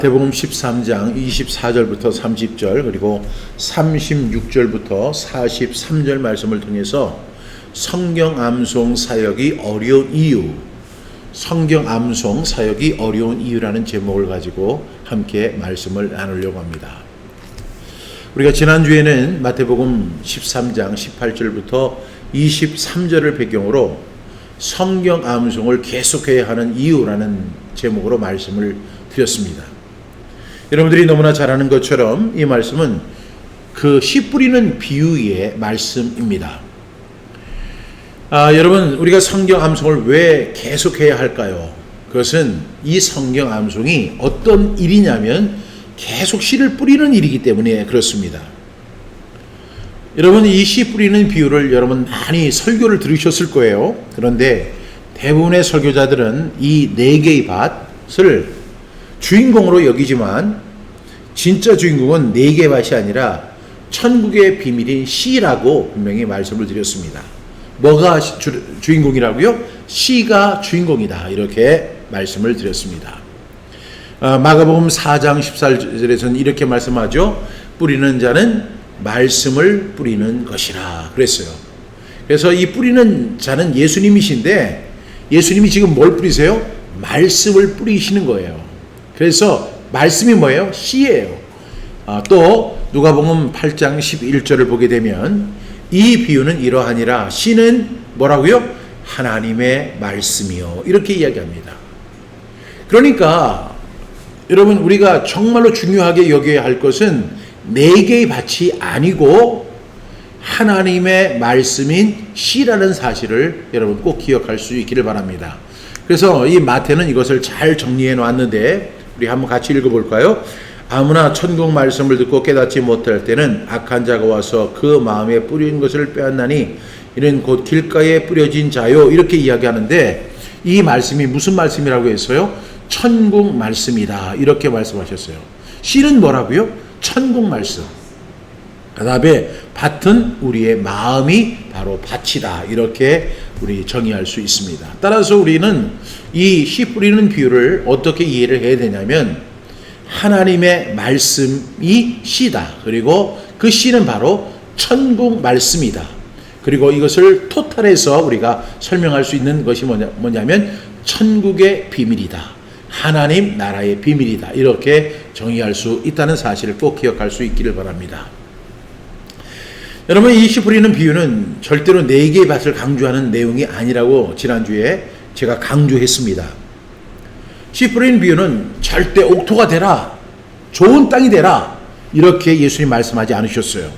마태복음 13장 24절부터 30절 그리고 36절부터 43절 말씀을 통해서 성경 암송 사역이 어려운 이유, 성경 암송 사역이 어려운 이유라는 제목을 가지고 함께 말씀을 나누려고 합니다. 우리가 지난주에는 마태복음 13장 18절부터 23절을 배경으로 성경 암송을 계속해야 하는 이유라는 제목으로 말씀을 드렸습니다. 여러분들이 너무나 잘 아는 것처럼 이 말씀은 그 씨 뿌리는 비유의 말씀입니다. 여러분, 우리가 성경 암송을 왜 계속해야 할까요? 그것은 이 성경 암송이 어떤 일이냐면 계속 씨를 뿌리는 일이기 때문에 그렇습니다. 여러분, 이 씨 뿌리는 비유를 여러분 많이 설교를 들으셨을 거예요. 그런데 대부분의 설교자들은 이 네 개의 밭을 주인공으로 여기지만 진짜 주인공은 네 개의 밭이 아니라 천국의 비밀인 씨라고 분명히 말씀을 드렸습니다. 뭐가 주인공이라고요? 씨가 주인공이다, 이렇게 말씀을 드렸습니다. 마가복음 4장 14절에서는 이렇게 말씀하죠. 뿌리는 자는 말씀을 뿌리는 것이라 그랬어요. 그래서 이 뿌리는 자는 예수님이신데 예수님이 지금 뭘 뿌리세요? 말씀을 뿌리시는 거예요. 그래서 말씀이 뭐예요? 씨예요. 또 누가복음 8장 11절을 보게 되면 이 비유는 이러하니라. 씨는 뭐라고요? 하나님의 말씀이요, 이렇게 이야기합니다. 그러니까 여러분, 우리가 정말로 중요하게 여겨야 할 것은 네 개의 밭이 아니고 하나님의 말씀인 씨라는 사실을 여러분 꼭 기억할 수 있기를 바랍니다. 그래서 이 마태는 이것을 잘 정리해 놨는데 우리 한번 같이 읽어볼까요? 아무나 천국 말씀을 듣고 깨닫지 못할 때는 악한 자가 와서 그 마음에 뿌린 것을 빼앗나니 이는 곧 길가에 뿌려진 자요, 이렇게 이야기하는데 이 말씀이 무슨 말씀이라고 했어요? 천국 말씀이다, 이렇게 말씀하셨어요. 씨는 뭐라고요? 천국 말씀. 그 다음에 밭은 우리의 마음이 바로 밭이다, 이렇게 우리 정의할 수 있습니다. 따라서 우리는 이 씨 뿌리는 비유를 어떻게 이해를 해야 되냐면 하나님의 말씀이 씨다. 그리고 그 씨는 바로 천국 말씀이다. 그리고 이것을 토탈해서 우리가 설명할 수 있는 것이 뭐냐면 천국의 비밀이다, 하나님 나라의 비밀이다, 이렇게 정의할 수 있다는 사실을 꼭 기억할 수 있기를 바랍니다. 여러분, 이 씨 뿌리는 비유는 절대로 네 개의 밭을 강조하는 내용이 아니라고 지난주에 제가 강조했습니다. 씨 뿌리는 비유는 절대 옥토가 되라, 좋은 땅이 되라, 이렇게 예수님 말씀하지 않으셨어요.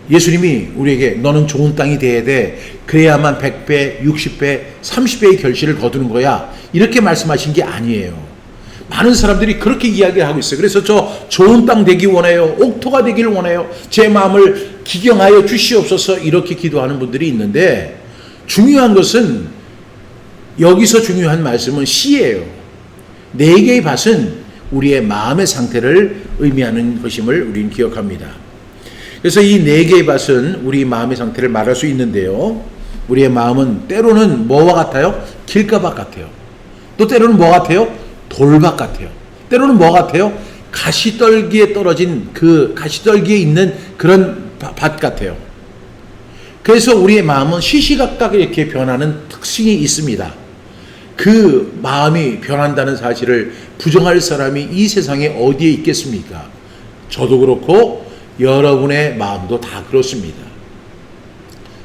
예수님이 우리에게 너는 좋은 땅이 돼야 돼, 그래야만 100배, 60배, 30배의 결실을 거두는 거야, 이렇게 말씀하신 게 아니에요. 많은 사람들이 그렇게 이야기를 하고 있어요. 그래서 저 좋은 땅 되기 원해요, 옥토가 되기를 원해요, 제 마음을 기경하여 주시옵소서, 이렇게 기도하는 분들이 있는데 중요한 것은, 여기서 중요한 말씀은 씨예요. 네 개의 밭은 우리의 마음의 상태를 의미하는 것임을 우리는 기억합니다. 그래서 이 네 개의 밭은 우리 마음의 상태를 말할 수 있는데요, 우리의 마음은 때로는 뭐와 같아요? 길가밭 같아요. 또 때로는 뭐 같아요? 돌밭 같아요. 때로는 뭐 같아요? 가시떨기에 떨어진 그 가시떨기에 있는 그런 밭 같아요. 그래서 우리의 마음은 시시각각 이렇게 변하는 특징이 있습니다. 그 마음이 변한다는 사실을 부정할 사람이 이 세상에 어디에 있겠습니까? 저도 그렇고 여러분의 마음도 다 그렇습니다.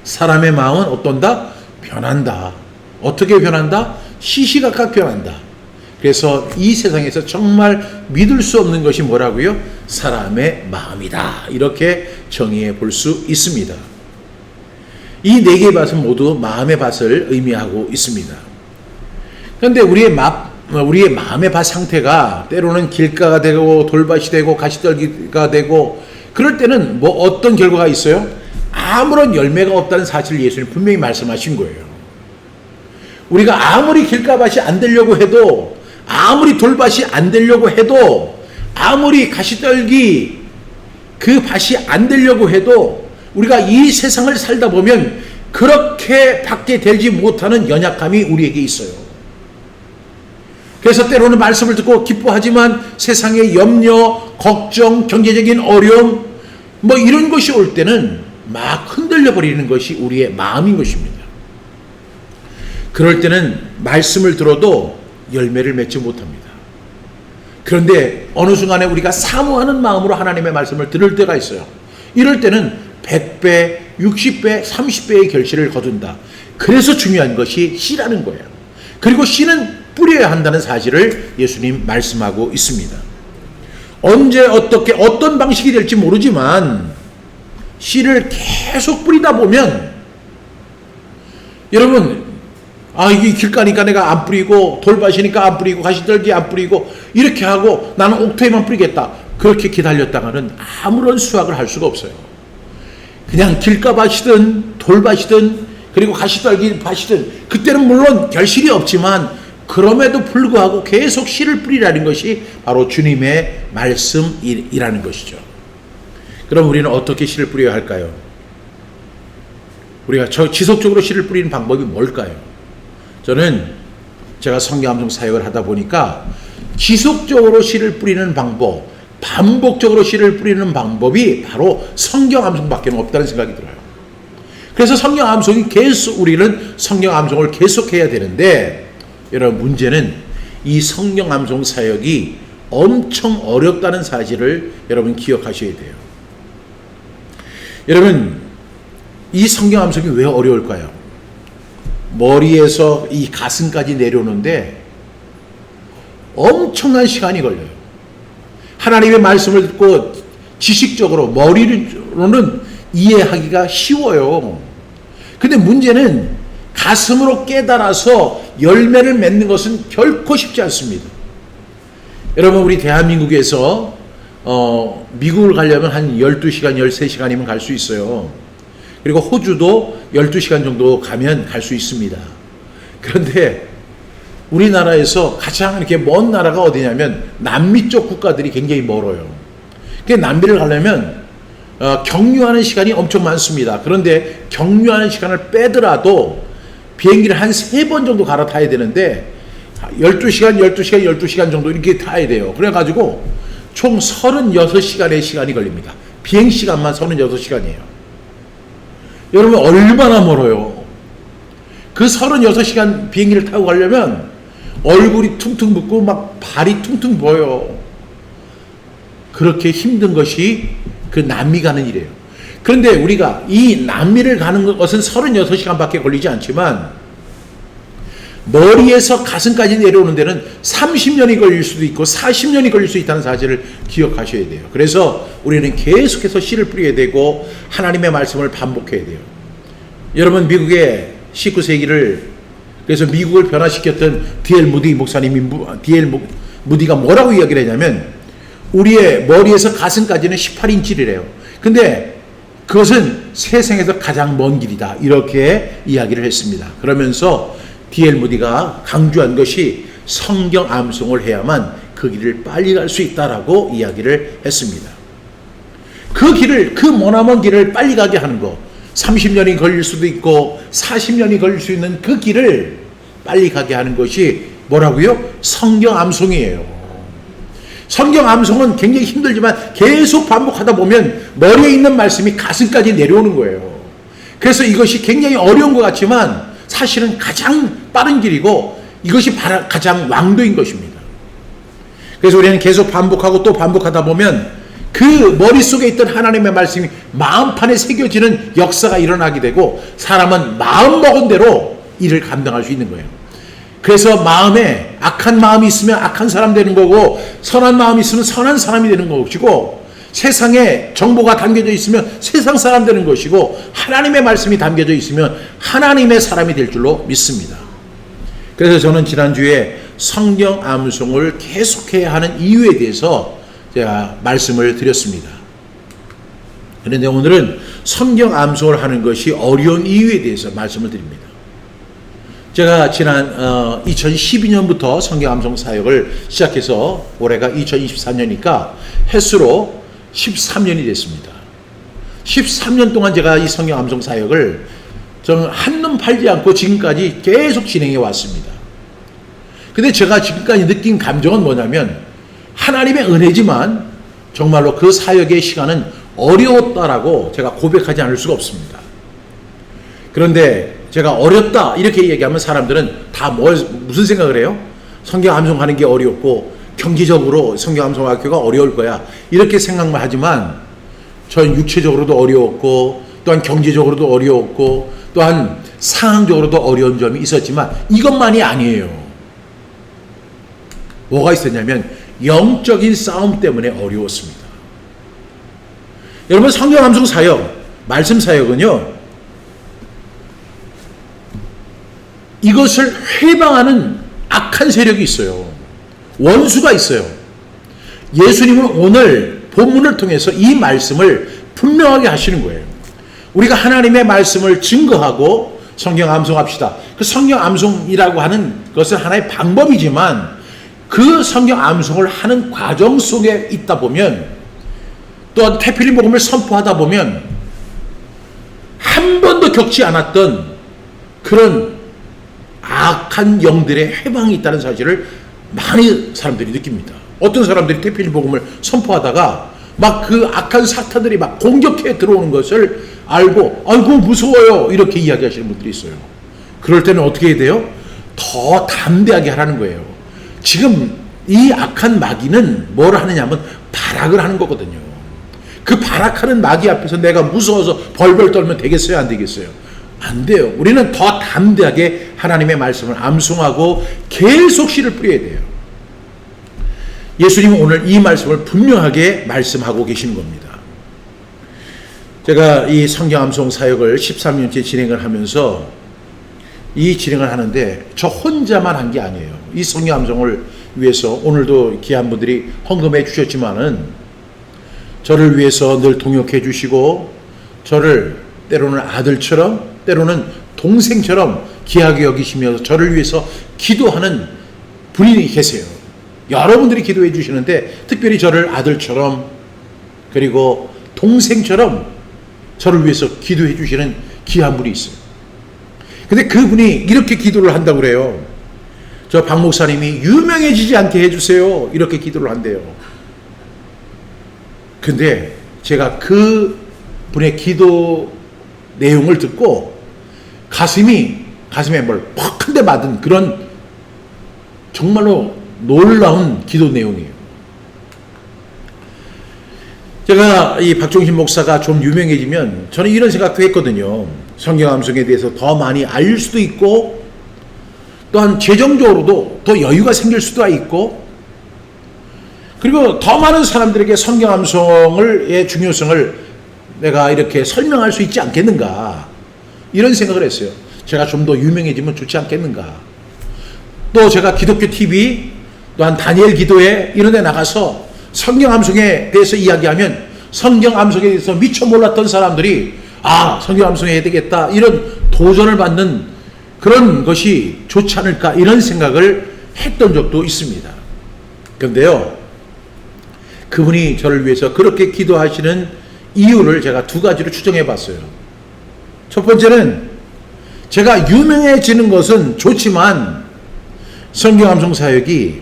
사람의 마음은 어떤다? 변한다. 어떻게 변한다? 시시각각 변한다. 그래서 이 세상에서 정말 믿을 수 없는 것이 뭐라고요? 사람의 마음이다, 이렇게 정의해 볼 수 있습니다. 이 네 개의 밭은 모두 마음의 밭을 의미하고 있습니다. 그런데 우리의 마음의 밭 상태가 때로는 길가가 되고 돌밭이 되고 가시떨기가 되고 그럴 때는 뭐 어떤 결과가 있어요? 아무런 열매가 없다는 사실을 예수님 분명히 말씀하신 거예요. 우리가 아무리 길가밭이 안 되려고 해도, 아무리 돌밭이 안 되려고 해도, 아무리 가시떨기 그 밭이 안 되려고 해도 우리가 이 세상을 살다 보면 그렇게 밖에 되지 못하는 연약함이 우리에게 있어요. 그래서 때로는 말씀을 듣고 기뻐하지만 세상의 염려, 걱정, 경제적인 어려움 뭐 이런 것이 올 때는 막 흔들려 버리는 것이 우리의 마음인 것입니다. 그럴 때는 말씀을 들어도 열매를 맺지 못합니다. 그런데 어느 순간에 우리가 사모하는 마음으로 하나님의 말씀을 들을 때가 있어요. 이럴 때는 100배, 60배, 30배의 결실을 거둔다. 그래서 중요한 것이 씨라는 거예요. 그리고 씨는 뿌려야 한다는 사실을 예수님 말씀하고 있습니다. 언제 어떻게 어떤 방식이 될지 모르지만 씨를 계속 뿌리다 보면 여러분 이게 길가니까 내가 안 뿌리고 돌밭이니까 안 뿌리고 가시떨기 안 뿌리고 이렇게 하고 나는 옥토에만 뿌리겠다. 그렇게 기다렸다가는 아무런 수확을 할 수가 없어요. 그냥 길가밭이든 돌밭이든 그리고 가시떨기 밭이든 그때는 물론 결실이 없지만 그럼에도 불구하고 계속 씨를 뿌리라는 것이 바로 주님의 말씀이라는 것이죠. 그럼 우리는 어떻게 씨를 뿌려야 할까요? 우리가 지속적으로 씨를 뿌리는 방법이 뭘까요? 저는 제가 성경암송 사역을 하다 보니까 지속적으로 씨를 뿌리는 방법, 반복적으로 씨를 뿌리는 방법이 바로 성경암송밖에 없다는 생각이 들어요. 그래서 성경암송이 계속 우리는 성경암송을 계속해야 되는데 여러분 문제는 이 성경암송 사역이 엄청 어렵다는 사실을 여러분 기억하셔야 돼요. 여러분 이 성경암송이 왜 어려울까요? 머리에서 이 가슴까지 내려오는데 엄청난 시간이 걸려요. 하나님의 말씀을 듣고 지식적으로 머리로는 이해하기가 쉬워요. 근데 문제는 가슴으로 깨달아서 열매를 맺는 것은 결코 쉽지 않습니다. 여러분 우리 대한민국에서 미국을 가려면 한 12시간, 13시간이면 갈 수 있어요. 그리고 호주도 12시간 정도 가면 갈 수 있습니다. 그런데 우리나라에서 가장 이렇게 먼 나라가 어디냐면 남미 쪽 국가들이 굉장히 멀어요. 남미를 가려면 경유하는 시간이 엄청 많습니다. 그런데 경유하는 시간을 빼더라도 비행기를 한 3번 정도 갈아타야 되는데 12시간, 12시간, 12시간 정도 이렇게 타야 돼요. 그래가지고 총 36시간의 시간이 걸립니다. 비행시간만 36시간이에요. 여러분 얼마나 멀어요. 그 36시간 비행기를 타고 가려면 얼굴이 퉁퉁 붓고 막 발이 퉁퉁 보여요. 그렇게 힘든 것이 그 남미 가는 일이에요. 그런데 우리가 이 남미를 가는 것은 36시간밖에 걸리지 않지만 머리에서 가슴까지 내려오는 데는 30년이 걸릴 수도 있고 40년이 걸릴 수 있다는 사실을 기억하셔야 돼요. 그래서 우리는 계속해서 씨를 뿌려야 되고 하나님의 말씀을 반복해야 돼요. 여러분 미국의 19세기를 그래서 미국을 변화시켰던 D.L. 무디 목사님이 D.L. 무디가 뭐라고 이야기를 했냐면 우리의 머리에서 가슴까지는 18인치래요. 근데 그것은 세상에서 가장 먼 길이다. 이렇게 이야기를 했습니다. 그러면서 D.L. 무디가 강조한 것이 성경 암송을 해야만 그 길을 빨리 갈 수 있다라고 이야기를 했습니다. 그 길을, 그 머나먼 길을 빨리 가게 하는 것, 30년이 걸릴 수도 있고 40년이 걸릴 수 있는 그 길을 빨리 가게 하는 것이 뭐라고요? 성경 암송이에요. 성경 암송은 굉장히 힘들지만 계속 반복하다 보면 머리에 있는 말씀이 가슴까지 내려오는 거예요. 그래서 이것이 굉장히 어려운 것 같지만 사실은 가장 빠른 길이고 이것이 가장 왕도인 것입니다. 그래서 우리는 계속 반복하고 또 반복하다 보면 그 머릿속에 있던 하나님의 말씀이 마음판에 새겨지는 역사가 일어나게 되고 사람은 마음먹은 대로 일을 감당할 수 있는 거예요. 그래서 마음에 악한 마음이 있으면 악한 사람 되는 거고 선한 마음이 있으면 선한 사람이 되는 것이고 세상에 정보가 담겨져 있으면 세상 사람 되는 것이고 하나님의 말씀이 담겨져 있으면 하나님의 사람이 될 줄로 믿습니다. 그래서 저는 지난주에 성경 암송을 계속해야 하는 이유에 대해서 제가 말씀을 드렸습니다. 그런데 오늘은 성경 암송을 하는 것이 어려운 이유에 대해서 말씀을 드립니다. 제가 지난 2012년부터 성경 암송 사역을 시작해서 올해가 2024년이니까 횟수로 13년이 됐습니다. 13년 동안 제가 이 성경 암송 사역을 저는 한눈 팔지 않고 지금까지 계속 진행해 왔습니다. 근데 제가 지금까지 느낀 감정은 뭐냐면 하나님의 은혜지만 정말로 그 사역의 시간은 어려웠다라고 제가 고백하지 않을 수가 없습니다. 그런데 제가 어렵다 이렇게 얘기하면 사람들은 다 무슨 생각을 해요? 성경 암송하는 게 어렵고 경제적으로 성경 암송학교가 어려울 거야 이렇게 생각만 하지만 전 육체적으로도 어려웠고 또한 경제적으로도 어려웠고 또한 상황적으로도 어려운 점이 있었지만 이것만이 아니에요. 뭐가 있었냐면 영적인 싸움 때문에 어려웠습니다. 여러분 성경 암송 사역, 말씀 사역은요, 이것을 회방하는 악한 세력이 있어요. 원수가 있어요. 예수님은 오늘 본문을 통해서 이 말씀을 분명하게 하시는 거예요. 우리가 하나님의 말씀을 증거하고 성경 암송합시다. 그 성경 암송이라고 하는 것은 하나의 방법이지만 그 성경 암송을 하는 과정 속에 있다 보면 또한 태필린 복음을 선포하다 보면 한 번도 겪지 않았던 그런 악한 영들의 해방이 있다는 사실을 많이 사람들이 느낍니다. 어떤 사람들이 태필린 복음을 선포하다가 막 그 악한 사탄들이 막 공격해 들어오는 것을 알고 아이고 무서워요 이렇게 이야기하시는 분들이 있어요. 그럴 때는 어떻게 해야 돼요? 더 담대하게 하라는 거예요. 지금 이 악한 마귀는 뭘 하느냐 하면 발악을 하는 거거든요. 그 발악하는 마귀 앞에서 내가 무서워서 벌벌 떨면 되겠어요? 안 되겠어요? 안 돼요. 우리는 더 담대하게 하나님의 말씀을 암송하고 계속 씨를 뿌려야 돼요. 예수님은 오늘 이 말씀을 분명하게 말씀하고 계시는 겁니다. 제가 이 성경 암송 사역을 13년째 진행을 하면서 이 진행을 하는데 저 혼자만 한 게 아니에요. 이 성경 암송을 위해서 오늘도 귀한 분들이 헌금해 주셨지만은 저를 위해서 늘 동역해 주시고 저를 때로는 아들처럼 때로는 동생처럼 귀하게 여기시면서 저를 위해서 기도하는 분이 계세요. 여러분들이 기도해 주시는데 특별히 저를 아들처럼 그리고 동생처럼 저를 위해서 기도해 주시는 귀한 분이 있어요. 근데 그분이 이렇게 기도를 한다고 그래요. 저 박 목사님이 유명해지지 않게 해주세요. 이렇게 기도를 한대요. 근데 제가 그 분의 기도 내용을 듣고 가슴에 뭘 퍽 한 대 맞은 그런 정말로 놀라운 기도 내용이에요. 제가 이 박종신 목사가 좀 유명해지면 저는 이런 생각도 했거든요. 성경 암송에 대해서 더 많이 알 수도 있고 또한 재정적으로도 더 여유가 생길 수도 있고 그리고 더 많은 사람들에게 성경 암송의 중요성을 내가 이렇게 설명할 수 있지 않겠는가 이런 생각을 했어요. 제가 좀 더 유명해지면 좋지 않겠는가. 또 제가 기독교 TV 또한 다니엘 기도회 이런 데 나가서 성경 암송에 대해서 이야기하면 성경 암송에 대해서 미처 몰랐던 사람들이 성경 암송해야 되겠다 이런 도전을 받는 그런 것이 좋지 않을까 이런 생각을 했던 적도 있습니다. 그런데요, 그분이 저를 위해서 그렇게 기도하시는 이유를 제가 두 가지로 추정해 봤어요. 첫 번째는 제가 유명해지는 것은 좋지만 성경 암송 사역이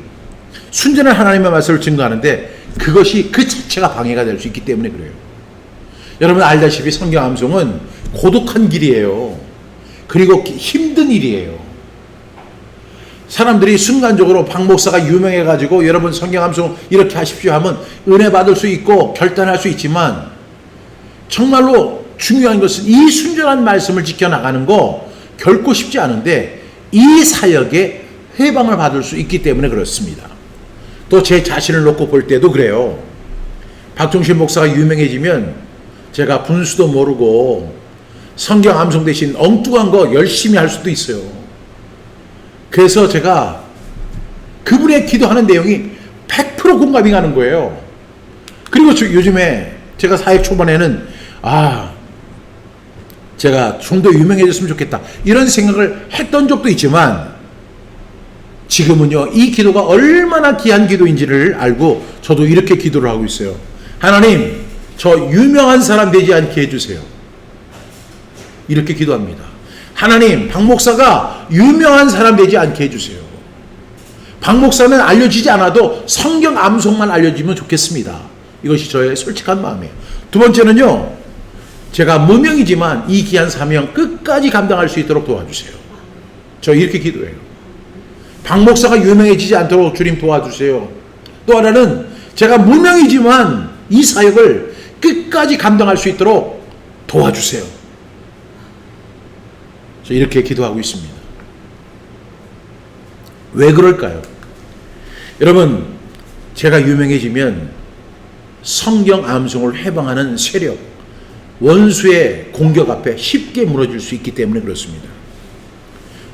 순전한 하나님의 말씀을 증거하는데 그것이 그 자체가 방해가 될 수 있기 때문에 그래요. 여러분 알다시피 성경 암송은 고독한 길이에요. 그리고 힘든 일이에요. 사람들이 순간적으로 박 목사가 유명해가지고 여러분 성경 암송 이렇게 하십시오 하면 은혜 받을 수 있고 결단할 수 있지만 정말로 중요한 것은 이 순전한 말씀을 지켜나가는 거 결코 쉽지 않은데 이 사역에 해방을 받을 수 있기 때문에 그렇습니다. 또 제 자신을 놓고 볼 때도 그래요. 박종신 목사가 유명해지면 제가 분수도 모르고 성경 암송 대신 엉뚱한 거 열심히 할 수도 있어요. 그래서 제가 그분의 기도하는 내용이 100% 공감이 가는 거예요. 그리고 요즘에 제가 사역 초반에는 제가 좀 더 유명해졌으면 좋겠다 이런 생각을 했던 적도 있지만 지금은요 이 기도가 얼마나 귀한 기도인지를 알고 저도 이렇게 기도를 하고 있어요. 하나님 저 유명한 사람 되지 않게 해주세요. 이렇게 기도합니다. 하나님 박 목사가 유명한 사람 되지 않게 해주세요. 박 목사는 알려지지 않아도 성경 암송만 알려지면 좋겠습니다. 이것이 저의 솔직한 마음이에요. 두 번째는요, 제가 무명이지만 이 귀한 사명 끝까지 감당할 수 있도록 도와주세요. 저 이렇게 기도해요. 박 목사가 유명해지지 않도록 주님 도와주세요. 또 하나는 제가 무명이지만 이 사역을 끝까지 감당할 수 있도록 도와주세요. 저 이렇게 기도하고 있습니다. 왜 그럴까요? 여러분, 제가 유명해지면 성경 암송을 해방하는 세력, 원수의 공격 앞에 쉽게 무너질 수 있기 때문에 그렇습니다.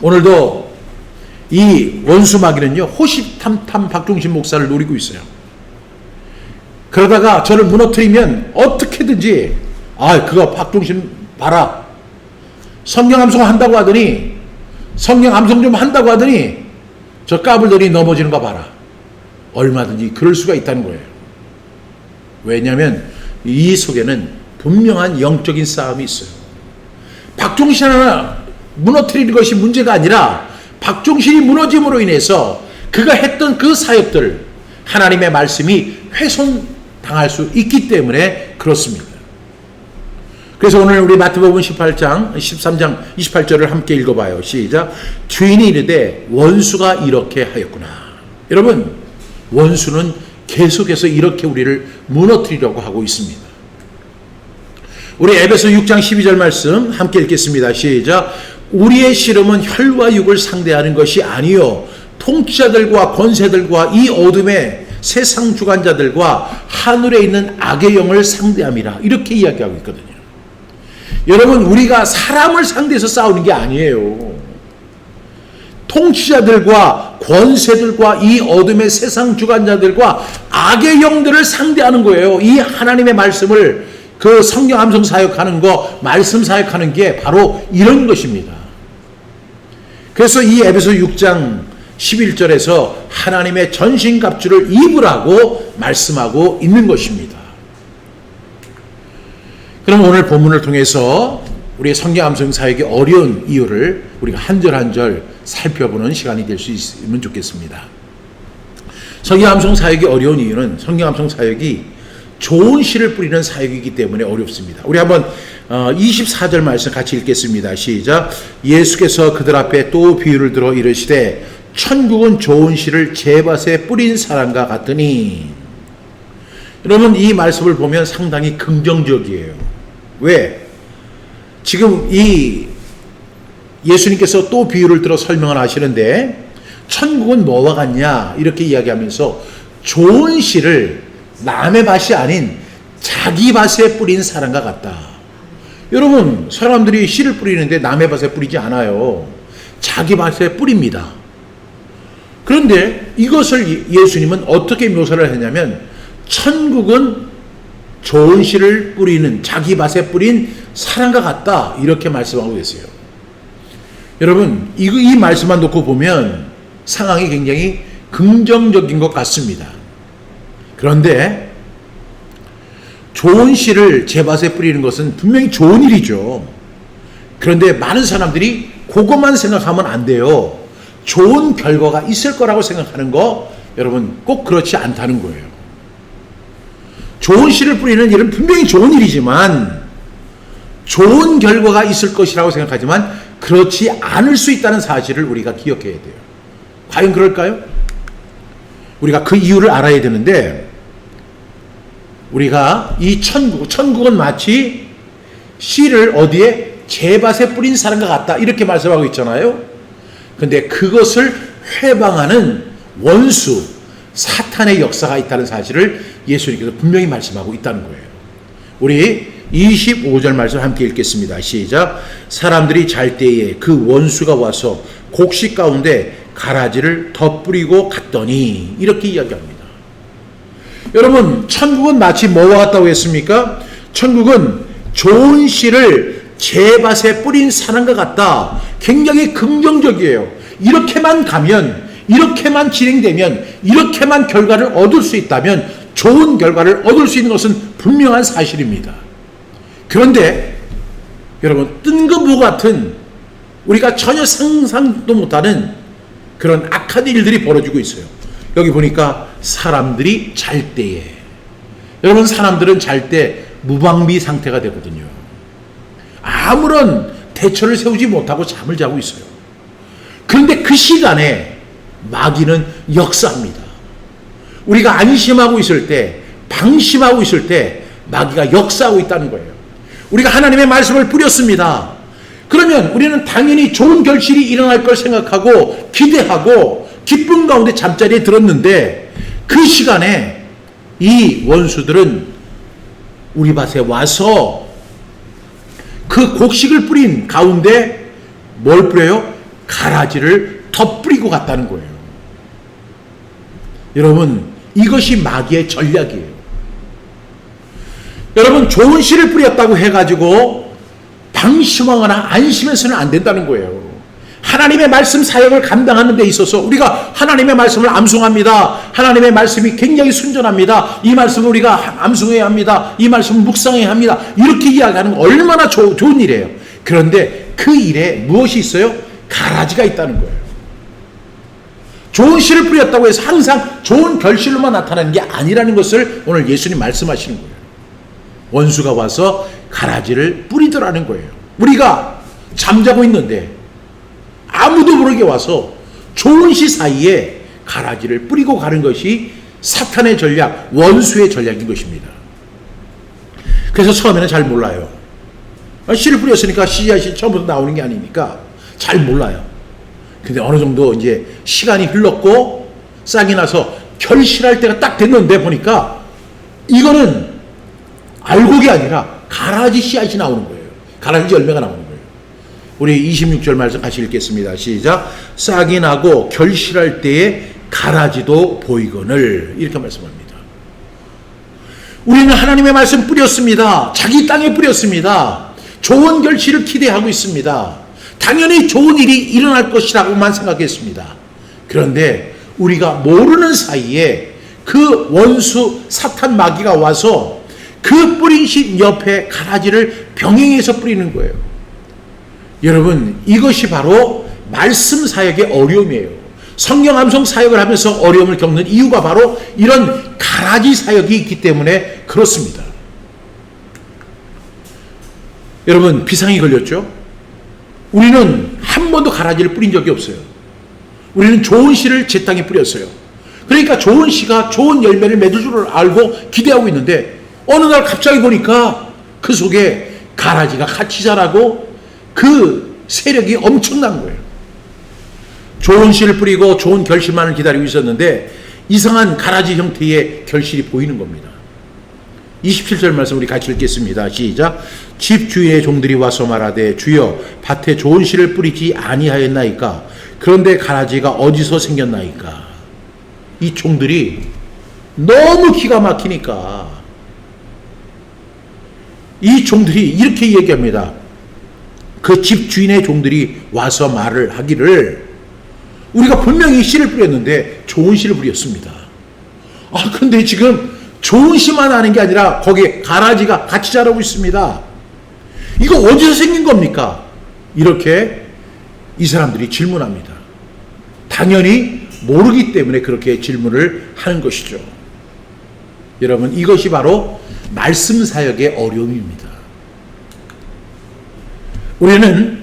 오늘도 이 원수 마귀는요, 호시탐탐 박종신 목사를 노리고 있어요. 그러다가 저를 무너뜨리면 어떻게든지, 그거 박종신 봐라, 성경 암송 한다고 하더니, 성경 암송 좀 한다고 하더니 저 까불더니 넘어지는 거 봐라. 얼마든지 그럴 수가 있다는 거예요. 왜냐하면 이 속에는 분명한 영적인 싸움이 있어요. 박종신 하나 무너뜨리는 것이 문제가 아니라 박종신이 무너짐으로 인해서 그가 했던 그 사역들, 하나님의 말씀이 훼손당할 수 있기 때문에 그렇습니다. 그래서 오늘 우리 마태복음 13장 28절을 함께 읽어봐요. 시작. 주인이 이르되 원수가 이렇게 하였구나. 여러분, 원수는 계속해서 이렇게 우리를 무너뜨리려고 하고 있습니다. 우리 에베소 6장 12절 말씀 함께 읽겠습니다. 시작. 우리의 씨름은 혈과 육을 상대하는 것이 아니요 통치자들과 권세들과 이 어둠의 세상 주관자들과 하늘에 있는 악의 영을 상대함이라. 이렇게 이야기하고 있거든요. 여러분, 우리가 사람을 상대해서 싸우는 게 아니에요. 통치자들과 권세들과 이 어둠의 세상 주관자들과 악의 영들을 상대하는 거예요. 이 하나님의 말씀을, 그 성경 암송 사역하는 거, 말씀 사역하는 게 바로 이런 것입니다. 그래서 이 에베소 6장 11절에서 하나님의 전신갑주를 입으라고 말씀하고 있는 것입니다. 그럼 오늘 본문을 통해서 우리의 성경 암송 사역의 어려운 이유를 우리가 한 절 한 절 살펴보는 시간이 될 수 있으면 좋겠습니다. 성경 암송 사역이 어려운 이유는 성경 암송 사역이 좋은 씨를 뿌리는 사역이기 때문에 어렵습니다. 우리 한번 24절 말씀 같이 읽겠습니다. 시작. 예수께서 그들 앞에 또 비유를 들어 이르시되 천국은 좋은 씨를 제밭에 뿌린 사람과 같으니. 여러분, 이 말씀을 보면 상당히 긍정적이에요. 왜? 지금 이 예수님께서 또 비유를 들어 설명을 하시는데 천국은 뭐와 같냐 이렇게 이야기하면서 좋은 씨를 남의 밭이 아닌 자기 밭에 뿌린 사람과 같다. 여러분, 사람들이 씨를 뿌리는데 남의 밭에 뿌리지 않아요. 자기 밭에 뿌립니다. 그런데 이것을 예수님은 어떻게 묘사를 했냐면 천국은 좋은 씨를 뿌리는 자기 밭에 뿌린 사람과 같다 이렇게 말씀하고 계세요. 여러분, 이 말씀만 놓고 보면 상황이 굉장히 긍정적인 것 같습니다. 그런데 좋은 씨를 제 밭에 뿌리는 것은 분명히 좋은 일이죠. 그런데 많은 사람들이 그것만 생각하면 안 돼요. 좋은 결과가 있을 거라고 생각하는 거, 여러분, 꼭 그렇지 않다는 거예요. 좋은 씨를 뿌리는 일은 분명히 좋은 일이지만 좋은 결과가 있을 것이라고 생각하지만 그렇지 않을 수 있다는 사실을 우리가 기억해야 돼요. 과연 그럴까요? 우리가 그 이유를 알아야 되는데, 우리가 이 천국은 마치 씨를 어디에 제밭에 뿌린 사람과 같다 이렇게 말씀하고 있잖아요. 근데 그것을 회방하는 원수 사탄의 역사가 있다는 사실을 예수님께서 분명히 말씀하고 있다는 거예요. 우리 25절 말씀 함께 읽겠습니다. 시작. 사람들이 잘 때에 그 원수가 와서 곡식 가운데 가라지를 덧뿌리고 갔더니, 이렇게 이야기합니다. 여러분, 천국은 마치 뭐와 같다고 했습니까? 천국은 좋은 씨를 제밭에 뿌린 사람과 같다. 굉장히 긍정적이에요. 이렇게만 가면, 이렇게만 진행되면, 이렇게만 결과를 얻을 수 있다면 좋은 결과를 얻을 수 있는 것은 분명한 사실입니다. 그런데 여러분, 뜬금포 같은, 우리가 전혀 상상도 못하는 그런 악한 일들이 벌어지고 있어요. 여기 보니까 사람들이 잘 때에, 여러분 사람들은 잘 때 무방비 상태가 되거든요. 아무런 대처를 세우지 못하고 잠을 자고 있어요. 그런데 그 시간에 마귀는 역사합니다. 우리가 안심하고 있을 때, 방심하고 있을 때 마귀가 역사하고 있다는 거예요. 우리가 하나님의 말씀을 뿌렸습니다. 그러면 우리는 당연히 좋은 결실이 일어날 걸 생각하고 기대하고 기쁨 가운데 잠자리에 들었는데, 그 시간에 이 원수들은 우리 밭에 와서 그 곡식을 뿌린 가운데 뭘 뿌려요? 가라지를 덧뿌리고 갔다는 거예요. 여러분, 이것이 마귀의 전략이에요. 여러분, 좋은 씨를 뿌렸다고 해가지고 방심하거나 안심해서는 안 된다는 거예요. 하나님의 말씀 사역을 감당하는 데 있어서 우리가 하나님의 말씀을 암송합니다. 하나님의 말씀이 굉장히 순전합니다. 이 말씀을 우리가 암송해야 합니다. 이 말씀을 묵상해야 합니다. 이렇게 이야기하는 건 얼마나 좋은 일이에요. 그런데 그 일에 무엇이 있어요? 가라지가 있다는 거예요. 좋은 씨를 뿌렸다고 해서 항상 좋은 결실로만 나타나는 게 아니라는 것을 오늘 예수님 말씀하시는 거예요. 원수가 와서 가라지를 뿌리더라는 거예요. 우리가 잠자고 있는데 아무도 모르게 와서 좋은 씨 사이에 가라지를 뿌리고 가는 것이 사탄의 전략, 원수의 전략인 것입니다. 그래서 처음에는 잘 몰라요. 씨를 뿌렸으니까 씨앗이 처음부터 나오는 게 아니니까 잘 몰라요. 근데 어느 정도 이제 시간이 흘렀고 싹이 나서 결실할 때가 딱 됐는데 보니까 이거는 알곡이 아니라 가라지 씨앗이 나오는 거예요. 가라지 열매가 나오는 거예요. 우리 26절 말씀 같이 읽겠습니다. 시작. 싹이 나고 결실할 때에 가라지도 보이거늘, 이렇게 말씀합니다. 우리는 하나님의 말씀 뿌렸습니다. 자기 땅에 뿌렸습니다. 좋은 결실을 기대하고 있습니다. 당연히 좋은 일이 일어날 것이라고만 생각했습니다. 그런데 우리가 모르는 사이에 그 원수 사탄 마귀가 와서 그 뿌린 씨 옆에 가라지를 병행해서 뿌리는 거예요. 여러분, 이것이 바로 말씀 사역의 어려움이에요. 성경 암송 사역을 하면서 어려움을 겪는 이유가 바로 이런 가라지 사역이 있기 때문에 그렇습니다. 여러분, 비상이 걸렸죠? 우리는 한 번도 가라지를 뿌린 적이 없어요. 우리는 좋은 씨를 제 땅에 뿌렸어요. 그러니까 좋은 씨가 좋은 열매를 맺을 줄 알고 기대하고 있는데 어느 날 갑자기 보니까 그 속에 가라지가 같이 자라고 그 세력이 엄청난 거예요. 좋은 씨를 뿌리고 좋은 결실만을 기다리고 있었는데 이상한 가라지 형태의 결실이 보이는 겁니다. 27절 말씀 우리 같이 읽겠습니다. 시작. 집 주인의 종들이 와서 말하되 주여 밭에 좋은 씨를 뿌리지 아니하였나이까? 그런데 가라지가 어디서 생겼나이까? 이 종들이 너무 기가 막히니까 이 종들이 이렇게 얘기합니다. 그 집 주인의 종들이 와서 말을 하기를 우리가 분명히 씨를 뿌렸는데 좋은 씨를 뿌렸습니다. 근데 지금 좋은 씨만 하는 게 아니라 거기에 가라지가 같이 자라고 있습니다. 이거 어디서 생긴 겁니까? 이렇게 이 사람들이 질문합니다. 당연히 모르기 때문에 그렇게 질문을 하는 것이죠. 여러분, 이것이 바로 말씀 사역의 어려움입니다. 우리는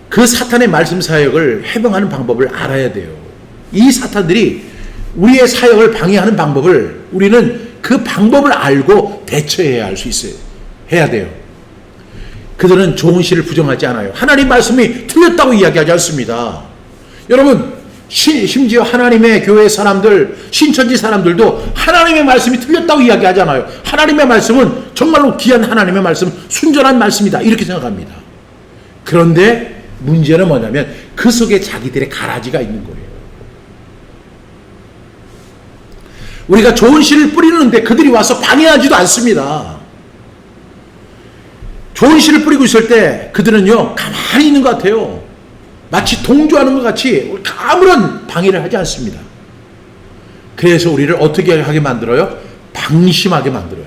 그 사탄의 말씀 사역을 해방하는 방법을 알아야 돼요. 이 사탄들이 우리의 사역을 방해하는 방법을 우리는 그 방법을 알고 대처해야 할 수 있어요. 해야 돼요. 그들은 좋은 씨를 부정하지 않아요. 하나님 말씀이 틀렸다고 이야기하지 않습니다. 여러분, 심지어 하나님의 교회 사람들, 신천지 사람들도 하나님의 말씀이 틀렸다고 이야기하잖아요. 하나님의 말씀은 정말로 귀한 하나님의 말씀, 순전한 말씀이다, 이렇게 생각합니다. 그런데 문제는 뭐냐면 그 속에 자기들의 가라지가 있는 거예요. 우리가 좋은 씨를 뿌리는데 그들이 와서 방해하지도 않습니다. 좋은 씨를 뿌리고 있을 때 그들은요 가만히 있는 것 같아요. 마치 동조하는 것 같이 아무런 방해를 하지 않습니다. 그래서 우리를 어떻게 하게 만들어요? 방심하게 만들어요.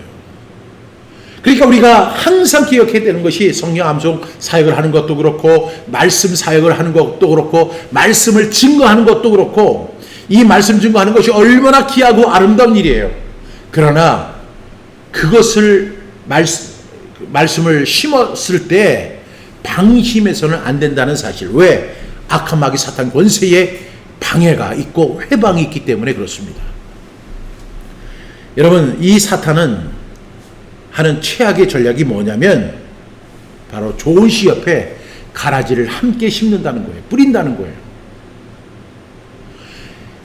그러니까 우리가 항상 기억해야 되는 것이 성령 암송 사역을 하는 것도 그렇고 말씀 사역을 하는 것도 그렇고 말씀을 증거하는 것도 그렇고 이 말씀 증거하는 것이 얼마나 귀하고 아름다운 일이에요. 그러나 그것을 말씀을 심었을 때 방심해서는 안 된다는 사실. 왜? 악한 마귀 사탄 권세에 방해가 있고 회방이 있기 때문에 그렇습니다. 여러분, 이 사탄은 하는 최악의 전략이 뭐냐면 바로 좋은 씨 옆에 가라지를 함께 심는다는 거예요. 뿌린다는 거예요.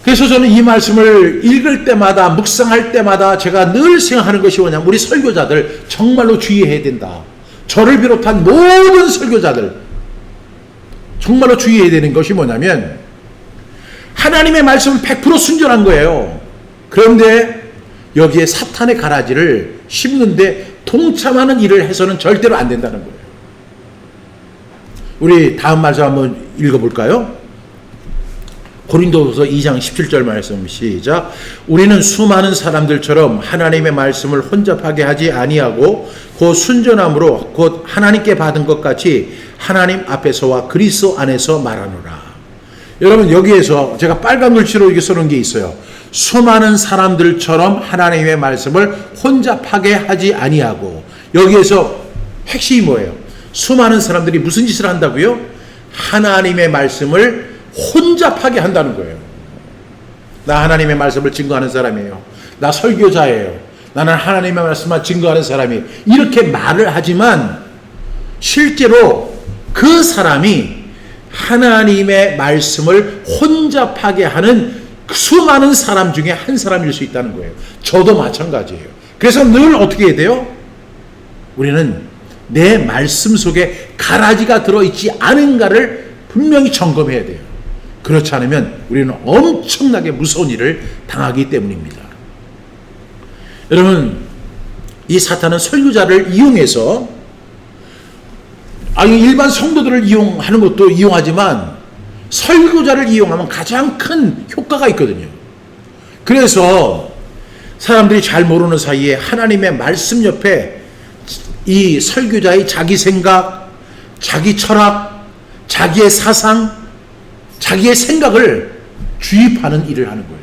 그래서 저는 이 말씀을 읽을 때마다 묵상할 때마다 제가 늘 생각하는 것이 뭐냐면 우리 설교자들 정말로 주의해야 된다. 저를 비롯한 모든 설교자들 정말로 주의해야 되는 것이 뭐냐면 하나님의 말씀은 100% 순전한 거예요. 그런데 여기에 사탄의 가라지를 심는데 동참하는 일을 해서는 절대로 안 된다는 거예요. 우리 다음 말씀 한번 읽어볼까요? 고린도후서 2장 17절 말씀 시작. 우리는 수많은 사람들처럼 하나님의 말씀을 혼잡하게 하지 아니하고 곧 순전함으로 곧 하나님께 받은 것 같이 하나님 앞에서와 그리스도 안에서 말하노라. 여러분, 여기에서 제가 빨간 글씨로 이렇게 써놓은 게 있어요. 수많은 사람들처럼 하나님의 말씀을 혼잡하게 하지 아니하고. 여기에서 핵심이 뭐예요? 수많은 사람들이 무슨 짓을 한다고요? 하나님의 말씀을 혼잡하게 한다는 거예요. 나 하나님의 말씀을 증거하는 사람이에요. 나 설교자예요. 나는 하나님의 말씀만 증거하는 사람이에요. 이렇게 말을 하지만 실제로 그 사람이 하나님의 말씀을 혼잡하게 하는 수많은 사람 중에 한 사람일 수 있다는 거예요. 저도 마찬가지예요. 그래서 늘 어떻게 해야 돼요? 우리는 내 말씀 속에 가라지가 들어있지 않은가를 분명히 점검해야 돼요. 그렇지 않으면 우리는 엄청나게 무서운 일을 당하기 때문입니다. 여러분, 이 사탄은 설교자를 이용해서 일반 성도들을 이용하는 것도 이용하지만 설교자를 이용하면 가장 큰 효과가 있거든요. 그래서 사람들이 잘 모르는 사이에 하나님의 말씀 옆에 이 설교자의 자기 생각, 자기 철학, 자기의 사상, 자기의 생각을 주입하는 일을 하는 거예요.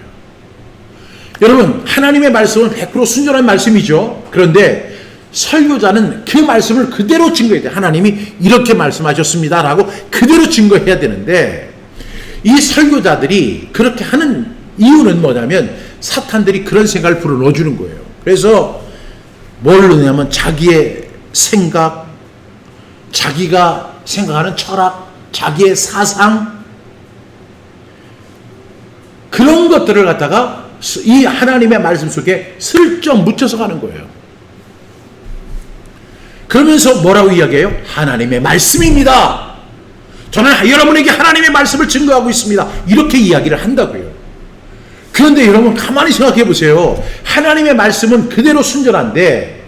여러분, 하나님의 말씀은 100% 순전한 말씀이죠. 그런데 설교자는 그 말씀을 그대로 증거해야 돼요. 하나님이 이렇게 말씀하셨습니다 라고 그대로 증거해야 되는데 이 설교자들이 그렇게 하는 이유는 뭐냐면 사탄들이 그런 생각을 불어넣어주는 거예요. 그래서 뭘 넣냐면 자기의 생각, 자기가 생각하는 철학, 자기의 사상, 그런 것들을 갖다가 이 하나님의 말씀 속에 슬쩍 묻혀서 가는 거예요. 그러면서 뭐라고 이야기해요? 하나님의 말씀입니다. 저는 여러분에게 하나님의 말씀을 증거하고 있습니다. 이렇게 이야기를 한다고요. 그런데 여러분 가만히 생각해 보세요. 하나님의 말씀은 그대로 순전한데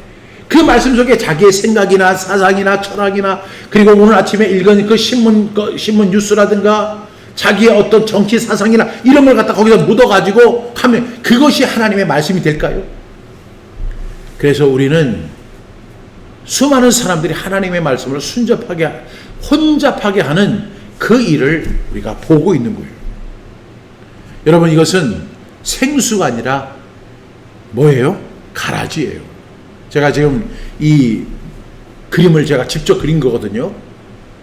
그 말씀 속에 자기의 생각이나 사상이나 철학이나 그리고 오늘 아침에 읽은 그 신문 뉴스라든가 자기의 어떤 정치 사상이나 이런 걸 갖다 거기다 묻어가지고 하면 그것이 하나님의 말씀이 될까요? 그래서 우리는 수많은 사람들이 하나님의 말씀을 혼잡하게 하는 그 일을 우리가 보고 있는 거예요. 여러분, 이것은 생수가 아니라 뭐예요? 가라지예요. 제가 지금 이 그림을 제가 직접 그린 거거든요.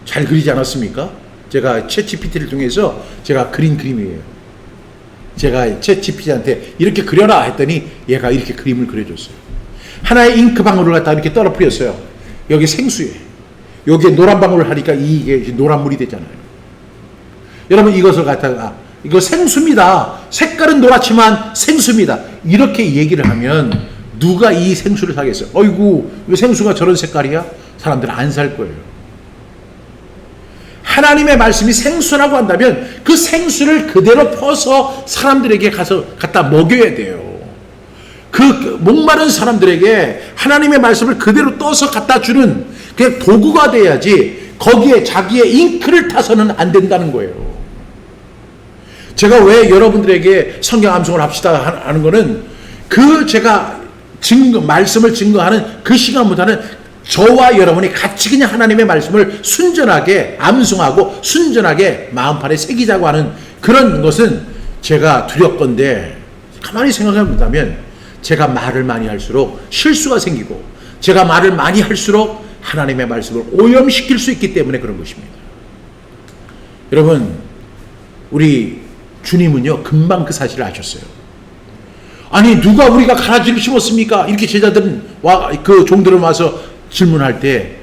잘 그리지 않았습니까? 제가 챗GPT를 통해서 제가 그린 그림이에요. 제가 챗GPT한테 이렇게 그려라 했더니 얘가 이렇게 그림을 그려줬어요. 하나의 잉크 방울을 갖다 이렇게 떨어뜨렸어요. 여기 생수에. 여기에 노란 방울을 하니까 이게 노란물이 되잖아요. 여러분, 이것을 갖다가 이거 생수입니다. 색깔은 노랗지만 생수입니다. 이렇게 얘기를 하면 누가 이 생수를 사겠어요? 어이구, 왜 생수가 저런 색깔이야? 사람들은 안 살 거예요. 하나님의 말씀이 생수라고 한다면 그 생수를 그대로 퍼서 사람들에게 갖다 먹여야 돼요. 그 목마른 사람들에게 하나님의 말씀을 그대로 떠서 갖다 주는 그 도구가 돼야지 거기에 자기의 잉크를 타서는 안 된다는 거예요. 제가 왜 여러분들에게 성경 암송을 합시다 하는 거는 그 제가 말씀을 증거하는 그 시간보다는 저와 여러분이 같이 그냥 하나님의 말씀을 순전하게 암송하고 순전하게 마음판에 새기자고 하는 그런 것은 제가 두렵건데, 가만히 생각해 본다면 제가 말을 많이 할수록 실수가 생기고, 제가 말을 많이 할수록 하나님의 말씀을 오염시킬 수 있기 때문에 그런 것입니다. 여러분, 우리 주님은요 금방 그 사실을 아셨어요. 아니, 누가 우리가 가라지를 심었습니까? 이렇게 제자들은 그 종들은 와서 질문할 때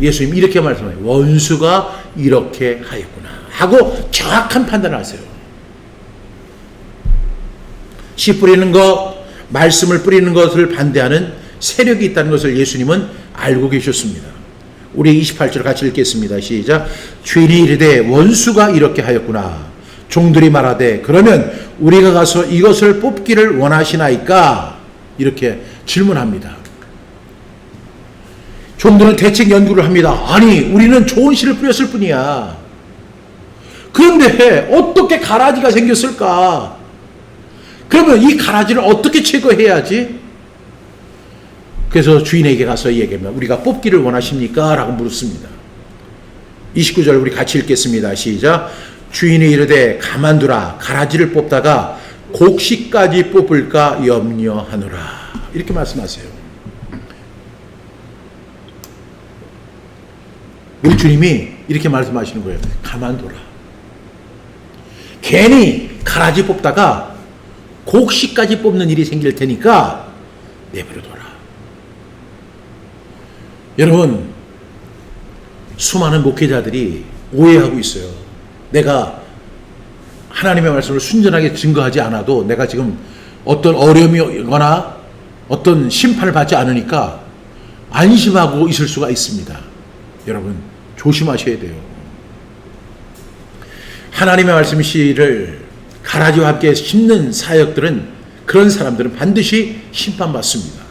예수님 이렇게 말씀해요. 원수가 이렇게 하였구나 하고 정확한 판단을 하세요. 씨 뿌리는 것, 말씀을 뿌리는 것을 반대하는 세력이 있다는 것을 예수님은 알고 계셨습니다. 우리 28절 같이 읽겠습니다. 시작. 주인이 이르되 원수가 이렇게 하였구나. 종들이 말하되 그러면 우리가 가서 이것을 뽑기를 원하시나이까? 이렇게 질문합니다. 종들은 대책 연구를 합니다. 아니, 우리는 좋은 씨를 뿌렸을 뿐이야. 그런데 어떻게 가라지가 생겼을까? 그러면 이 가라지를 어떻게 제거해야지? 그래서 주인에게 가서 얘기합니다. 우리가 뽑기를 원하십니까? 라고 물었습니다. 29절 우리 같이 읽겠습니다. 시작. 주인이 이르되 가만두라. 가라지를 뽑다가 곡식까지 뽑을까 염려하노라. 이렇게 말씀하세요. 우리 주님이 이렇게 말씀하시는 거예요. 가만둬라. 괜히 가라지 뽑다가 곡식까지 뽑는 일이 생길 테니까 내버려둬라. 여러분, 수많은 목회자들이 오해하고 있어요. 내가 하나님의 말씀을 순전하게 증거하지 않아도 내가 지금 어떤 어려움이 오거나 어떤 심판을 받지 않으니까 안심하고 있을 수가 있습니다. 여러분, 조심하셔야 돼요. 하나님의 말씀 씨를 가라지와 함께 심는 사역들은, 그런 사람들은 반드시 심판받습니다.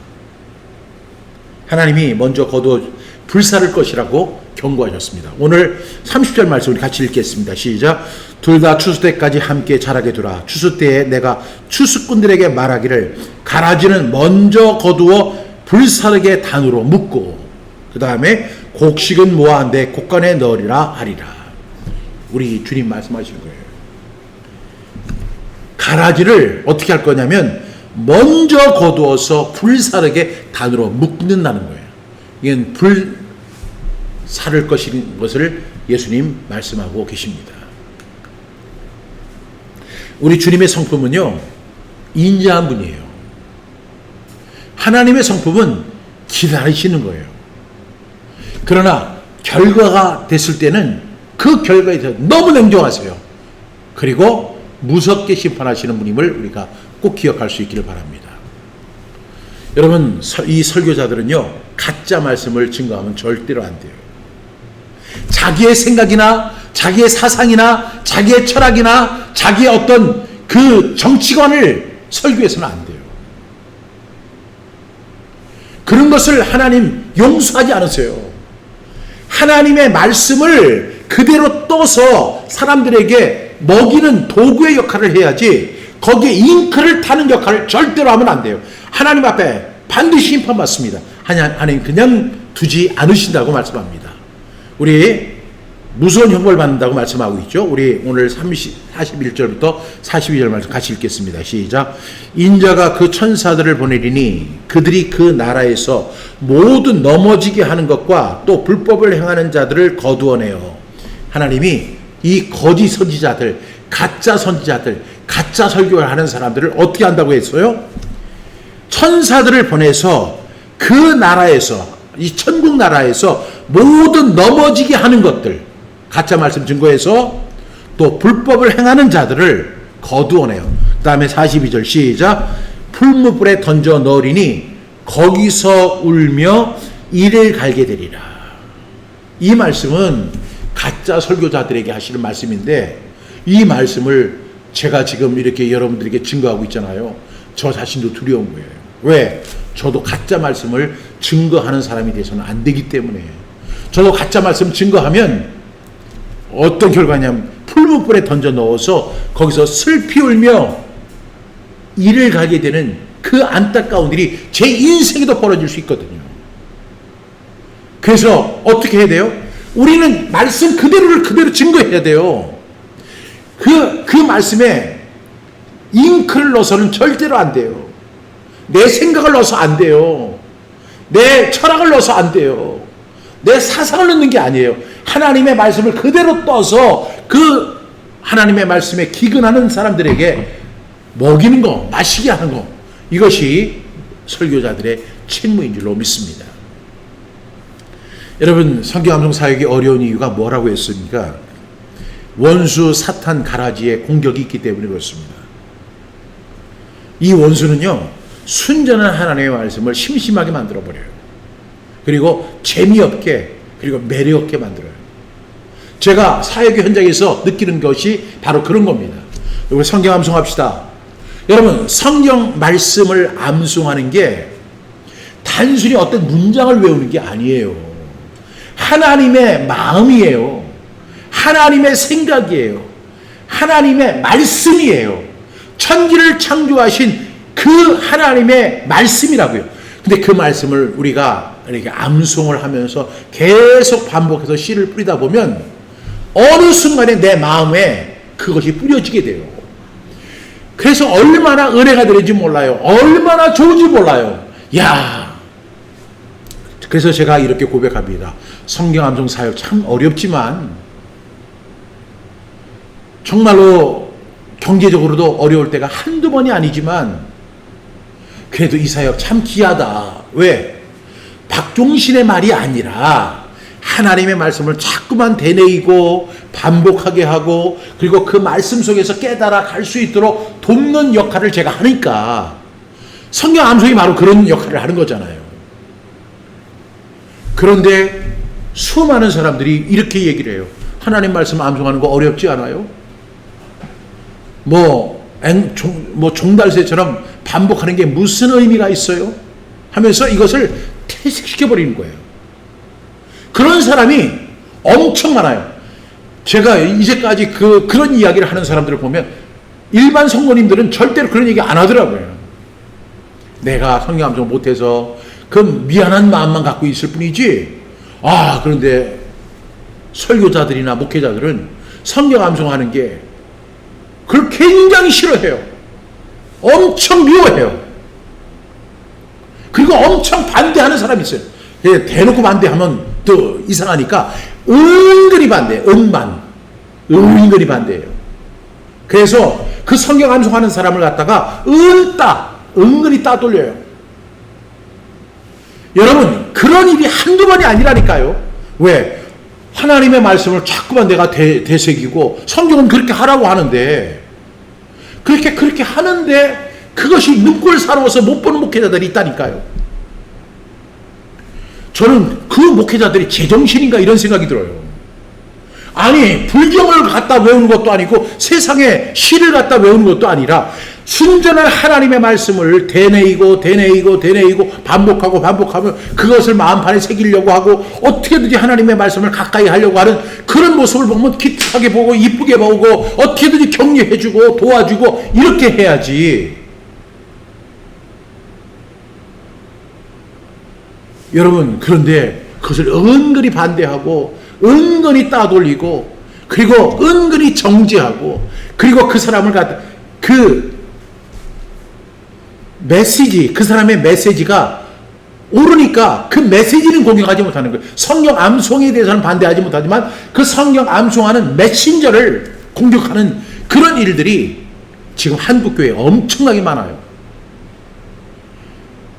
하나님이 먼저 거두어 불사를 것이라고 경고하셨습니다. 오늘 30절 말씀 우리 같이 읽겠습니다. 시작. 둘 다 추수 때까지 함께 자라게 두라. 추수 때에 내가 추수꾼들에게 말하기를 가라지는 먼저 거두어 불사르게 단으로 묶고 그 다음에 곡식은 모아 내 곡간에 넣으리라 하리라. 우리 주님 말씀하시는 거예요. 가라지를 어떻게 할 거냐면 먼저 거두어서 불사르게 단으로 묶는다는 거예요. 이건 불사를 것을 예수님 말씀하고 계십니다. 우리 주님의 성품은요, 인자한 분이에요. 하나님의 성품은 기다리시는 거예요. 그러나 결과가 됐을 때는 그 결과에 대해서 너무 냉정하세요. 그리고 무섭게 심판하시는 분임을 우리가 꼭 기억할 수 있기를 바랍니다. 여러분, 이 설교자들은요, 가짜 말씀을 증거하면 절대로 안 돼요. 자기의 생각이나 자기의 사상이나 자기의 철학이나 자기의 어떤 그 정치관을 설교해서는 안 돼요. 그런 것을 하나님 용서하지 않으세요. 하나님의 말씀을 그대로 떠서 사람들에게 먹이는 도구의 역할을 해야지, 거기에 잉크를 타는 역할을 절대로 하면 안 돼요. 하나님 앞에 반드시 심판받습니다. 하나님 그냥 두지 않으신다고 말씀합니다. 우리 무서운 형벌 받는다고 말씀하고 있죠. 우리 오늘 41절부터 42절 말씀 같이 읽겠습니다. 시작. 인자가 그 천사들을 보내리니 그들이 그 나라에서 모든 넘어지게 하는 것과 또 불법을 행하는 자들을 거두어내어. 하나님이 이 거짓 선지자들, 가짜 선지자들, 가짜 설교를 하는 사람들을 어떻게 한다고 했어요? 천사들을 보내서 그 나라에서, 이 천국 나라에서 모든 넘어지게 하는 것들, 가짜 말씀 증거해서 또 불법을 행하는 자들을 거두어내요. 그 다음에 42절 시작. 풀무불에 던져 넣으리니 거기서 울며 이를 갈게 되리라. 이 말씀은 가짜 설교자들에게 하시는 말씀인데, 이 말씀을 제가 지금 이렇게 여러분들에게 증거하고 있잖아요. 저 자신도 두려운 거예요. 왜? 저도 가짜 말씀을 증거하는 사람이 돼서는 안 되기 때문에. 저도 가짜 말씀 증거하면 어떤 결과냐면 풀무불에 던져 넣어서 거기서 슬피 울며 이를 가게 되는 그 안타까운 일이 제 인생에도 벌어질 수 있거든요. 그래서 어떻게 해야 돼요? 우리는 말씀 그대로를 그대로 증거해야 돼요. 그 말씀에 잉크를 넣어서는 절대로 안 돼요. 내 생각을 넣어서 안 돼요. 내 철학을 넣어서 안 돼요. 내 사상을 넣는 게 아니에요. 하나님의 말씀을 그대로 떠서 그 하나님의 말씀에 기근하는 사람들에게 먹이는 거, 마시게 하는 거, 이것이 설교자들의 책무인 줄로 믿습니다. 여러분, 성경암송 사역이 어려운 이유가 뭐라고 했습니까? 원수 사탄 가라지에 공격이 있기 때문에 그렇습니다. 이 원수는요, 순전한 하나님의 말씀을 심심하게 만들어버려요. 그리고 재미없게, 그리고 매력없게 만들어요. 제가 사역의 현장에서 느끼는 것이 바로 그런 겁니다. 우리 성경 암송합시다. 여러분, 성경 말씀을 암송하는 게 단순히 어떤 문장을 외우는 게 아니에요. 하나님의 마음이에요. 하나님의 생각이에요. 하나님의 말씀이에요. 천지를 창조하신 그 하나님의 말씀이라고요. 근데 그 말씀을 우리가 이렇게 암송을 하면서 계속 반복해서 씨를 뿌리다 보면 어느 순간에 내 마음에 그것이 뿌려지게 돼요. 그래서 얼마나 은혜가 되는지 몰라요. 얼마나 좋은지 몰라요. 야, 그래서 제가 이렇게 고백합니다. 성경 암송 사역 참 어렵지만 정말로 경제적으로도 어려울 때가 한두 번이 아니지만 그래도 이 사역 참 귀하다. 왜? 박종신의 말이 아니라 하나님의 말씀을 자꾸만 되뇌이고 반복하게 하고 그리고 그 말씀 속에서 깨달아 갈 수 있도록 돕는 역할을 제가 하니까 성경 암송이 바로 그런 역할을 하는 거잖아요. 그런데 수많은 사람들이 이렇게 얘기를 해요. 하나님 말씀 암송하는 거 어렵지 않아요? 종달새처럼 반복하는 게 무슨 의미가 있어요? 하면서 이것을 퇴색시켜버리는 거예요. 그런 사람이 엄청 많아요. 제가 이제까지 그런 이야기를 하는 사람들을 보면 일반 성도님들은 절대로 그런 얘기 안 하더라고요. 내가 성경 암송 못해서 그 미안한 마음만 갖고 있을 뿐이지. 그런데 설교자들이나 목회자들은 성경 암송하는 게 그걸 굉장히 싫어해요. 엄청 미워해요. 그리고 엄청 반대하는 사람이 있어요. 대놓고 반대하면 또 이상하니까 은근히 반대해요. 은근히 반대해요. 그래서 그 성경 암송하는 사람을 갖다가 은근히 따돌려요. 여러분, 그런 일이 한두 번이 아니라니까요. 왜? 하나님의 말씀을 자꾸만 내가 되새기고 성경은 그렇게 하라고 하는데 그렇게 하는데 그것이 눈꼴사로워서 못 보는 목회자들이 있다니까요. 저는 그 목회자들이 제정신인가 이런 생각이 들어요. 아니, 불경을 갖다 외우는 것도 아니고 세상에 시를 갖다 외우는 것도 아니라 순전한 하나님의 말씀을 되뇌이고 반복하면 그것을 마음판에 새기려고 하고 어떻게든지 하나님의 말씀을 가까이 하려고 하는 그런 모습을 보면 기특하게 보고 이쁘게 보고 어떻게든지 격려해주고 도와주고 이렇게 해야지. 여러분, 그런데 그것을 은근히 반대하고 은근히 따돌리고 그리고 은근히 정죄하고 그리고 그 사람을 갖다 그 사람의 메시지가 오르니까 그 메시지는 공격하지 못하는 거예요. 성경 암송에 대해서는 반대하지 못하지만 그 성경 암송하는 메신저를 공격하는 그런 일들이 지금 한국교회에 엄청나게 많아요.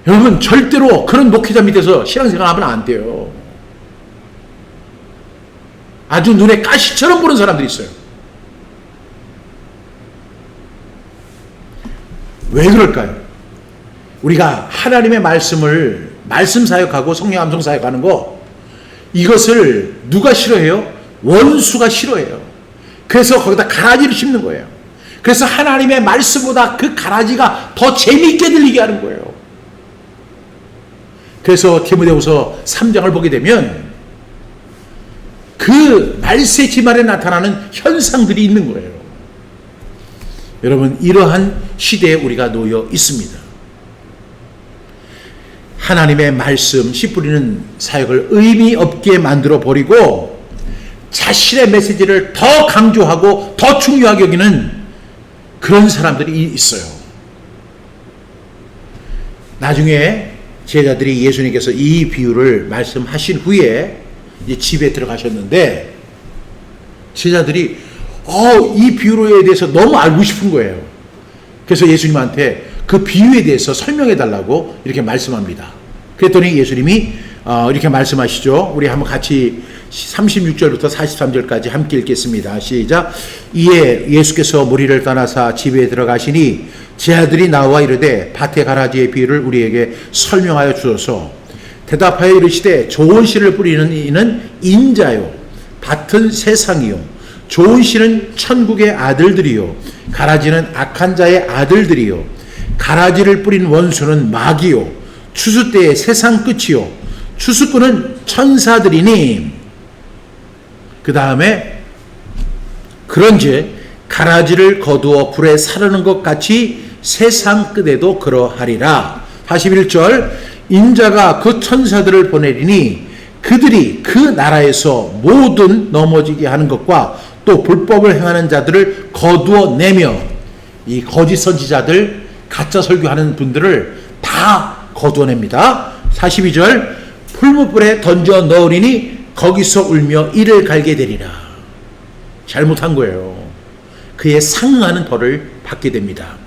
여러분, 절대로 그런 목회자 밑에서 신앙생활 하면 안 돼요. 아주 눈에 가시처럼 보는 사람들이 있어요. 왜 그럴까요? 우리가 하나님의 말씀 사역하고 성령 암송 사역하는 거, 이것을 누가 싫어해요? 원수가 싫어해요. 그래서 거기다 가라지를 심는 거예요. 그래서 하나님의 말씀보다 그 가라지가 더 재미있게 들리게 하는 거예요. 그래서 디모데후서 3장을 보게 되면 그 말세지 말에 나타나는 현상들이 있는 거예요. 여러분, 이러한 시대에 우리가 놓여 있습니다. 하나님의 말씀, 씨 뿌리는 사역을 의미 없게 만들어 버리고 자신의 메시지를 더 강조하고 더 중요하게 여기는 그런 사람들이 있어요. 나중에 제자들이 예수님께서 이 비유를 말씀하신 후에 이제 집에 들어가셨는데 제자들이 이 비유에 대해서 너무 알고 싶은 거예요. 그래서 예수님한테 그 비유에 대해서 설명해 달라고 이렇게 말씀합니다. 그랬더니 예수님이 이렇게 말씀하시죠. 우리 한번 같이 36절부터 43절까지 함께 읽겠습니다. 시작. 이에 예수께서 무리를 떠나사 집에 들어가시니 제 아들이 나와 이르되 밭의 가라지의 비유를 우리에게 설명하여 주소서. 대답하여 이르시되 좋은 씨를 뿌리는 이는 인자요 밭은 세상이요 좋은 씨는 천국의 아들들이요 가라지는 악한 자의 아들들이요 가라지를 뿌린 원수는 마귀요 추수 때의 세상 끝이요 추수꾼은 천사들이니 그 다음에 그런즉 가라지를 거두어 불에 사르는 것 같이 세상 끝에도 그러하리라. 41절 인자가 그 천사들을 보내리니 그들이 그 나라에서 모든 넘어지게 하는 것과 또 불법을 행하는 자들을 거두어 내며 이 거짓 선지자들 가짜 설교하는 분들을 다 거두어냅니다. 42절 풀무불에 던져 넣으리니 거기서 울며 이를 갈게 되리라. 잘못한 거예요. 그에 상응하는 벌을 받게 됩니다.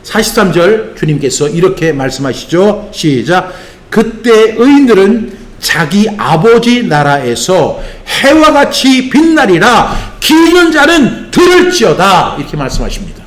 43절 주님께서 이렇게 말씀하시죠. 시작. 그때 의인들은 자기 아버지 나라에서 해와 같이 빛나리라. 귀 있는 자는 들을지어다. 이렇게 말씀하십니다.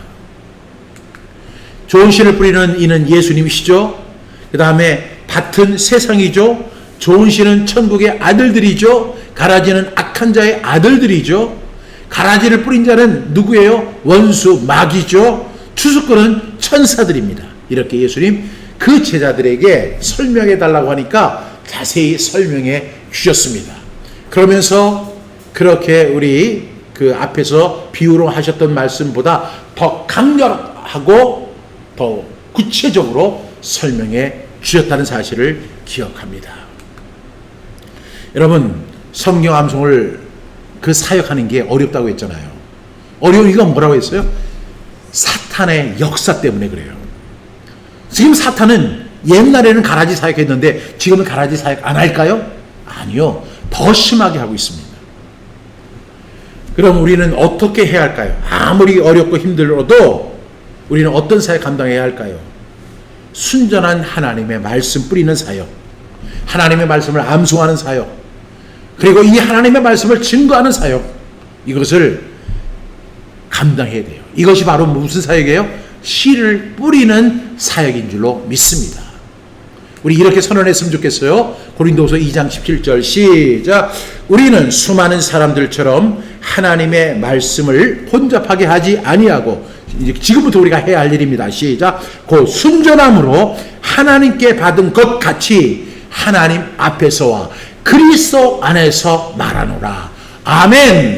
좋은 씨를 뿌리는 이는 예수님이시죠. 그 다음에 밭은 세상이죠. 좋은 씨는 천국의 아들들이죠. 가라지는 악한 자의 아들들이죠. 가라지를 뿌린 자는 누구예요? 원수 마귀죠. 추수꾼은 천사들입니다. 이렇게 예수님 그 제자들에게 설명해 달라고 하니까 자세히 설명해 주셨습니다. 그러면서 그렇게 우리 그 앞에서 비유로 하셨던 말씀보다 더 강렬하고 더 구체적으로 설명해 주셨다는 사실을 기억합니다. 여러분 성경 암송을 그 사역하는 게 어렵다고 했잖아요. 어려운 이유가 뭐라고 했어요? 사탄의 역사 때문에 그래요. 지금 사탄은 옛날에는 가라지 사역했는데 지금은 가라지 사역 안 할까요? 아니요. 더 심하게 하고 있습니다. 그럼 우리는 어떻게 해야 할까요? 아무리 어렵고 힘들어도 우리는 어떤 사역 감당해야 할까요? 순전한 하나님의 말씀 뿌리는 사역, 하나님의 말씀을 암송하는 사역, 그리고 이 하나님의 말씀을 증거하는 사역, 이것을 감당해야 돼요. 이것이 바로 무슨 사역이에요? 씨를 뿌리는 사역인 줄로 믿습니다. 우리 이렇게 선언했으면 좋겠어요. 고린도후서 2장 17절 시작. 우리는 수많은 사람들처럼 하나님의 말씀을 혼잡하게 하지 아니하고, 이제 지금부터 우리가 해야 할 일입니다. 시작. 그 순전함으로 하나님께 받은 것 같이 하나님 앞에서와 그리스도 안에서 말하노라. 아멘.